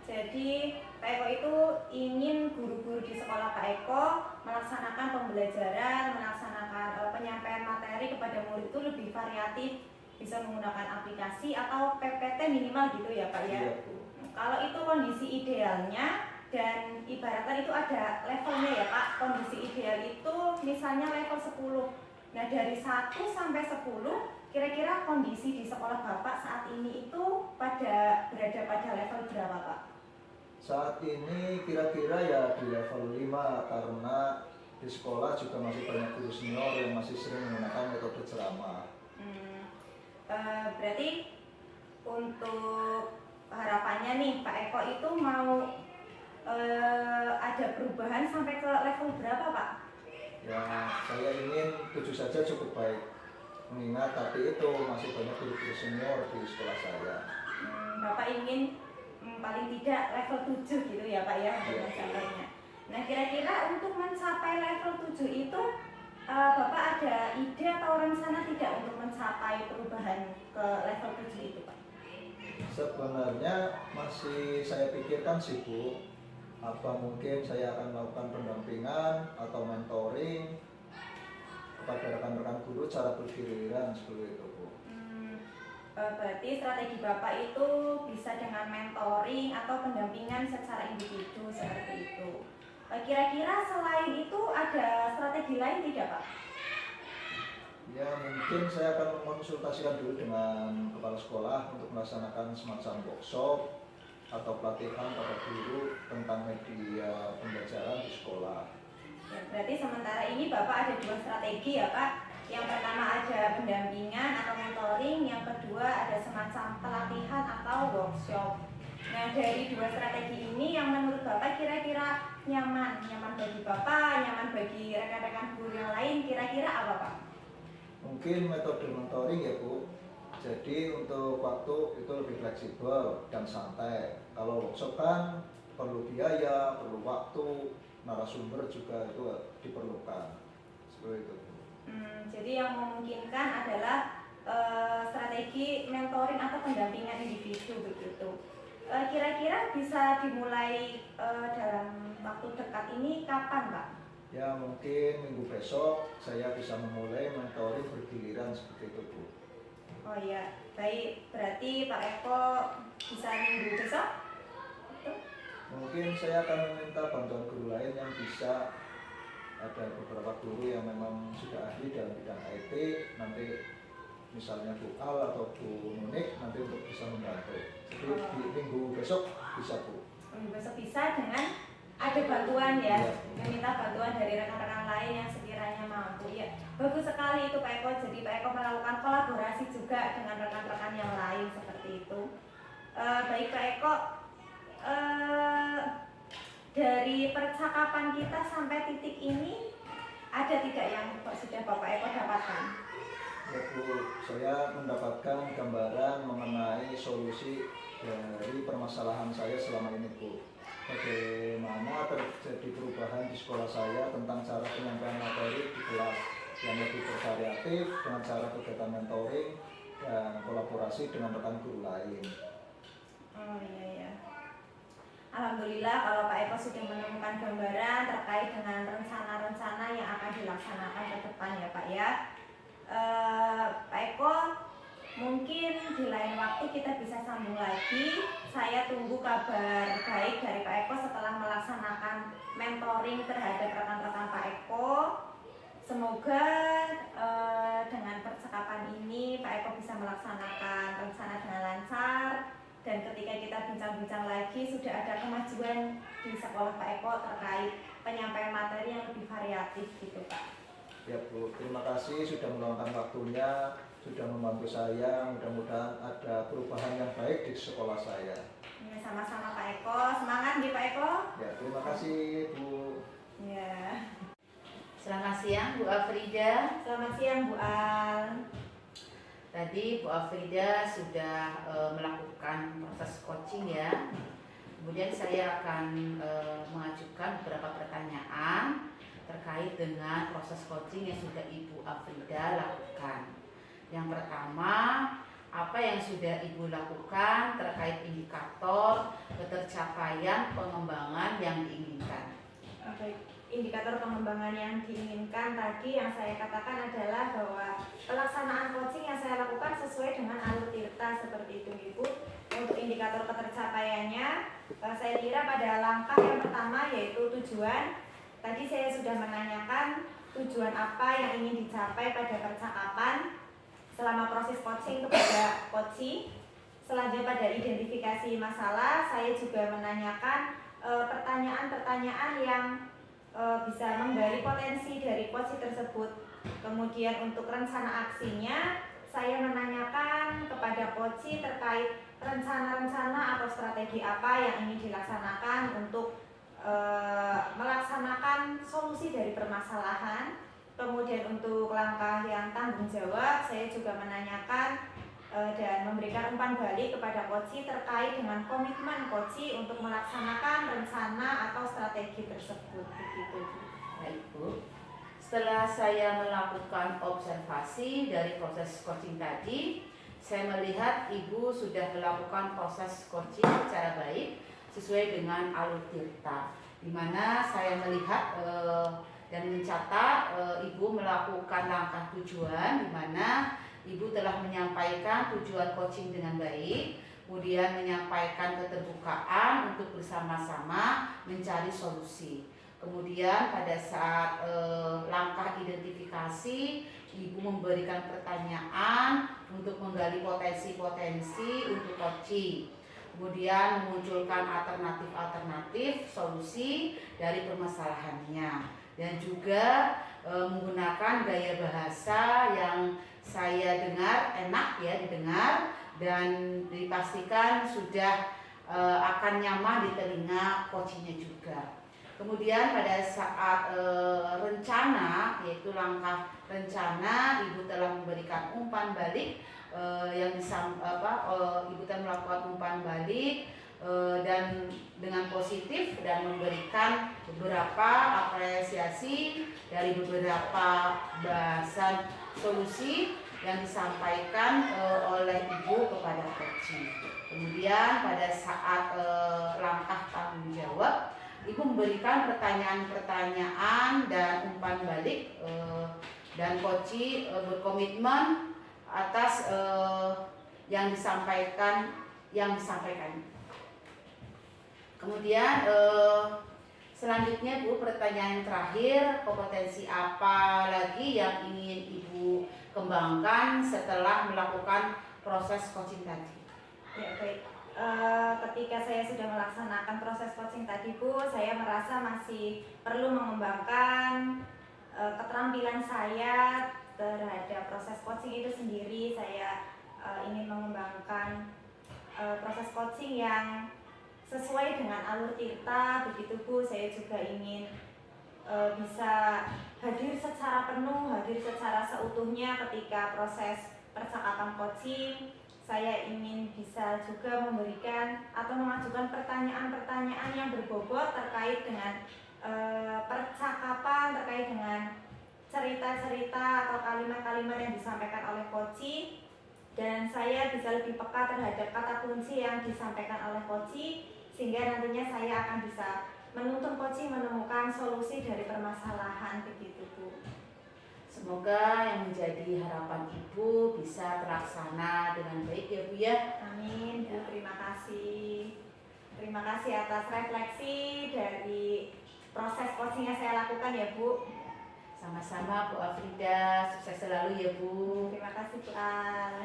Jadi Pak Eko itu ingin guru-guru di sekolah Pak Eko melaksanakan pembelajaran, melaksanakan penyampaian materi kepada murid itu lebih variatif, bisa menggunakan aplikasi atau PPT minimal gitu ya Pak ya. Iya Bu. Kalau itu kondisi idealnya, dan ibaratkan itu ada levelnya ya Pak. Kondisi ideal itu misalnya level 10. Nah, dari 1 sampai 10, kira-kira kondisi di sekolah Bapak saat ini itu berada pada level berapa Pak? Saat ini kira-kira ya di level 5 karena di sekolah juga masih banyak guru senior yang masih sering menggunakan metode ceramah. Berarti untuk harapannya nih Pak Eko itu mau ada perubahan sampai ke level berapa Pak? Ya saya ingin 7 saja cukup baik, mengingat tadi itu masih banyak guru-guru senior di sekolah saya. Bapak ingin paling tidak level 7 gitu ya Pak ya untuk mencapainya. Nah, kira-kira untuk mencapai level 7 itu Bapak ada ide atau rencana tidak untuk mencapai perubahan ke level 7 itu Pak? Sebenarnya masih saya pikirkan sih Bu, apa mungkin saya akan melakukan pendampingan atau mentoring kepada rekan-rekan guru cara bergiliran seperti itu Bu. Berarti strategi Bapak itu bisa dengan mentoring atau pendampingan secara individu seperti itu. Kira-kira selain itu ada strategi lain tidak Pak? Ya mungkin saya akan mengonsultasikan dulu dengan kepala sekolah untuk melaksanakan semacam workshop atau pelatihan pada guru tentang media pembelajaran di sekolah. Ya, berarti sementara ini Bapak ada 2 strategi ya Pak. Yang pertama ada pendampingan atau mentoring, yang kedua ada semacam pelatihan atau workshop. Nah, dari 2 strategi ini yang menurut Bapak kira-kira nyaman bagi Bapak, nyaman bagi rekan-rekan guru yang lain, kira-kira apa Pak? Mungkin metode mentoring ya Bu. Jadi untuk waktu itu lebih fleksibel dan santai. Kalau workshop kan perlu biaya, perlu waktu, narasumber juga itu diperlukan. Seperti itu. Jadi yang memungkinkan adalah strategi mentoring atau pendampingan individu begitu. Kira-kira bisa dimulai dalam waktu dekat ini kapan Pak? Ya mungkin minggu besok saya bisa memulai mentoring bergiliran seperti itu Bu. Oh iya, baik. Berarti Pak Eko bisa minggu besok? Betul? Mungkin saya akan meminta bantuan guru lain yang bisa, ada beberapa guru yang memang sudah ahli dalam bidang IT, nanti misalnya Bu Al atau Bu Nunik nanti untuk bisa membantu. Jadi di minggu besok bisa Bu. Minggu besok bisa dengan ada bantuan ya, Iya. meminta bantuan dari rekan-rekan lain yang sekiranya mampu ya. Bagus sekali itu Pak Eko, jadi Pak Eko melakukan kolaborasi juga dengan rekan-rekan yang lain seperti itu. Baik Pak Eko, dari percakapan kita sampai titik ini ada tidak yang sudah Bapak Eko dapatkan? Ya Bu, saya mendapatkan gambaran mengenai solusi dari permasalahan saya selama ini Bu. Bagaimana terjadi perubahan di sekolah saya tentang cara penyampaian materi di kelas yang lebih bervariatif dengan cara kegiatan mentoring dan kolaborasi dengan rekan guru lain. Oh iya ya. Alhamdulillah kalau Pak Eko sudah menemukan gambaran terkait dengan rencana-rencana yang akan dilaksanakan ke depan ya Pak ya. Pak Eko, mungkin di lain waktu kita bisa sambung lagi. Saya tunggu kabar baik dari Pak Eko setelah melaksanakan mentoring terhadap rekan-rekan Pak Eko. Semoga dengan percakapan ini Pak Eko bisa melaksanakan rencana dengan lancar. Dan ketika kita bincang-bincang lagi sudah ada kemajuan di sekolah Pak Eko terkait penyampaian materi yang lebih variatif gitu Pak. Ya Bu, terima kasih sudah meluangkan waktunya, sudah membantu saya. Mudah-mudahan ada perubahan yang baik di sekolah saya. Ya, sama-sama Pak Eko, semangat nih Pak Eko. Ya, terima kasih Bu. Ya. Selamat siang Bu Afrida. Selamat siang Bu Al. Tadi Bu Afrida sudah melakukan proses coaching ya. Kemudian saya akan mengajukan beberapa pertanyaan terkait dengan proses coaching yang sudah Ibu Afrida lakukan. Yang pertama, apa yang sudah Ibu lakukan terkait indikator ketercapaian pengembangan yang diinginkan? Baik, indikator pengembangan yang diinginkan tadi yang saya katakan adalah bahwa pelaksanaan coaching yang saya lakukan sesuai dengan alur tirta seperti itu Ibu. Untuk indikator ketercapaiannya, saya kira pada langkah yang pertama yaitu tujuan. Tadi saya sudah menanyakan tujuan apa yang ingin dicapai pada percakapan selama proses coaching kepada coachee. Selanjutnya pada identifikasi masalah, saya juga menanyakan pertanyaan-pertanyaan yang bisa menggali potensi dari coachee tersebut. Kemudian untuk rencana aksinya, saya menanyakan kepada coachee terkait rencana-rencana atau strategi apa yang ingin dilaksanakan untuk melaksanakan solusi dari permasalahan. Kemudian untuk langkah yang tanggung jawab, saya juga menanyakan dan memberikan umpan balik kepada coachee terkait dengan komitmen coachee untuk melaksanakan rencana atau strategi tersebut. Begitu. Baik Bu. Setelah saya melakukan observasi dari proses coaching tadi, saya melihat Ibu sudah melakukan proses coaching secara baik sesuai dengan alur tirta, di mana saya melihat dan mencatat Ibu melakukan langkah tujuan, di mana Ibu telah menyampaikan tujuan coaching dengan baik, kemudian menyampaikan keterbukaan untuk bersama-sama mencari solusi. Kemudian pada saat langkah identifikasi, Ibu memberikan pertanyaan untuk menggali potensi-potensi untuk coaching. Kemudian memunculkan alternatif-alternatif solusi dari permasalahannya, dan juga menggunakan gaya bahasa yang saya dengar enak ya didengar, dan dipastikan sudah akan nyaman di telinga coachingnya juga. Kemudian pada saat rencana, yaitu langkah rencana, Ibu telah memberikan umpan balik yang Ibu telah melakukan umpan balik dan dengan positif, dan memberikan beberapa apresiasi dari beberapa bahasan solusi yang disampaikan oleh Ibu kepada coaching. Kemudian pada saat langkah tanggung jawab, Ibu memberikan pertanyaan-pertanyaan dan umpan balik, dan Koci berkomitmen atas yang disampaikan. Kemudian selanjutnya Bu, pertanyaan terakhir, kompetensi apa lagi yang ingin Ibu kembangkan setelah melakukan proses coaching tadi? Ya, baik. Ketika saya sudah melaksanakan proses coaching tadi Bu, saya merasa masih perlu mengembangkan keterampilan saya terhadap proses coaching itu sendiri. Saya ingin mengembangkan proses coaching yang sesuai dengan alur Tirta, begitu Bu. Saya juga ingin bisa hadir secara penuh, hadir secara seutuhnya ketika proses percakapan coaching. Saya ingin bisa juga memberikan atau mengajukan pertanyaan-pertanyaan yang berbobot terkait dengan percakapan, terkait dengan cerita-cerita atau kalimat-kalimat yang disampaikan oleh coaching, dan saya bisa lebih peka terhadap kata kunci yang disampaikan oleh coaching, sehingga nantinya saya akan bisa menuntun coaching menemukan solusi dari permasalahan, begitu Bu. Semoga yang menjadi harapan Ibu bisa terlaksana dengan baik ya Bu ya. Amin Bu, terima kasih. Terima kasih atas refleksi dari proses coaching yang saya lakukan ya Bu. Sama-sama Bu Afrida, sukses selalu ya Bu. Terima kasih Bu Al.